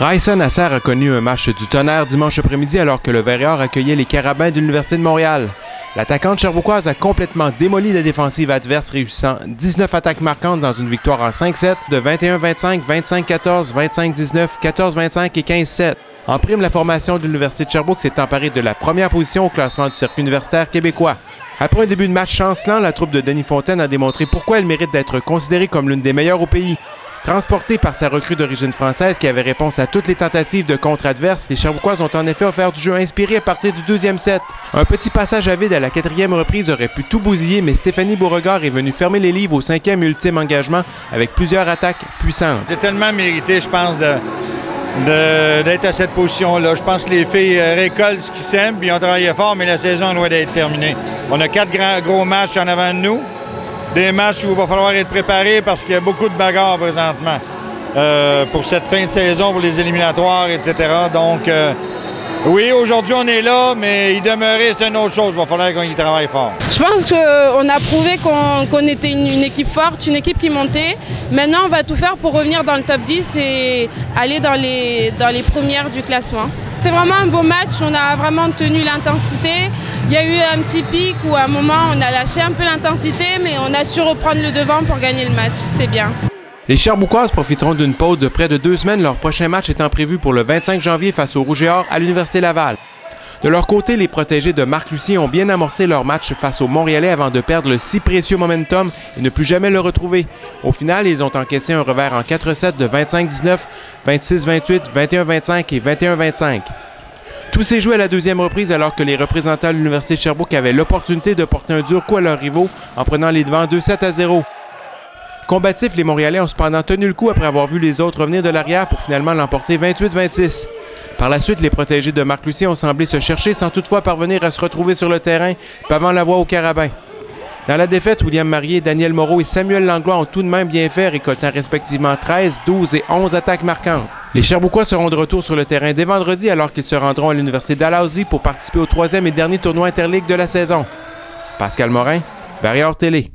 Ryson-Nasser a connu un match du tonnerre dimanche après-midi alors que le Verrières accueillait les Carabins de l'Université de Montréal. L'attaquante cherbourgoise a complètement démoli la défensive adverse, réussissant 19 attaques marquantes dans une victoire en 5-7 de 21-25, 25-14, 25-19, 14-25 et 15-7. En prime, la formation de l'Université de Sherbrooke s'est emparée de la première position au classement du circuit universitaire québécois. Après un début de match chancelant, la troupe de Denis Fontaine a démontré pourquoi elle mérite d'être considérée comme l'une des meilleures au pays. Transportée par sa recrue d'origine française qui avait réponse à toutes les tentatives de contre adverses, les Sherbrookoises ont en effet offert du jeu inspiré à partir du deuxième set. Un petit passage à vide à la quatrième reprise aurait pu tout bousiller, mais Stéphanie Beauregard est venue fermer les livres au cinquième et ultime engagement avec plusieurs attaques puissantes. C'est tellement mérité, je pense, d'être à cette position-là. Je pense que les filles récoltent ce qu'ils sèment, puis ils ont travaillé fort, mais la saison doit être terminée. On a 4 gros matchs en avant de nous. Des matchs où il va falloir être préparé parce qu'il y a beaucoup de bagarres présentement pour cette fin de saison, pour les éliminatoires, etc. Donc, oui, aujourd'hui, on est là, mais y demeurer, c'est une autre chose. Il va falloir qu'on y travaille fort. Je pense qu'on a prouvé qu'on était une équipe forte, une équipe qui montait. Maintenant, on va tout faire pour revenir dans le top 10 et aller dans les premières du classement. C'est vraiment un beau match, on a vraiment tenu l'intensité. Il y a eu un petit pic où à un moment on a lâché un peu l'intensité, mais on a su reprendre le devant pour gagner le match, c'était bien. Les Sherbrookoises profiteront d'une pause de près de 2 semaines, leur prochain match étant prévu pour le 25 janvier face au Rouge et Or à l'Université Laval. De leur côté, les protégés de Marc Lucien ont bien amorcé leur match face aux Montréalais avant de perdre le si précieux momentum et ne plus jamais le retrouver. Au final, ils ont encaissé un revers en 4-7 de 25-19, 26-28, 21-25 et 21-25. Tout s'est joué à la deuxième reprise alors que les représentants de l'Université de Sherbrooke avaient l'opportunité de porter un dur coup à leurs rivaux en prenant les devants 2-7-0. Combatifs, les Montréalais ont cependant tenu le coup après avoir vu les autres revenir de l'arrière pour finalement l'emporter 28-26. Par la suite, les protégés de Marc Lucien ont semblé se chercher sans toutefois parvenir à se retrouver sur le terrain, pavant la voie aux Carabins. Dans la défaite, William Marié, Daniel Moreau et Samuel Langlois ont tout de même bien fait, récoltant respectivement 13, 12 et 11 attaques marquantes. Les Sherbrookois seront de retour sur le terrain dès vendredi alors qu'ils se rendront à l'Université Dalhousie pour participer au 3e et dernier tournoi interligue de la saison. Pascal Morin, Verrières Télé.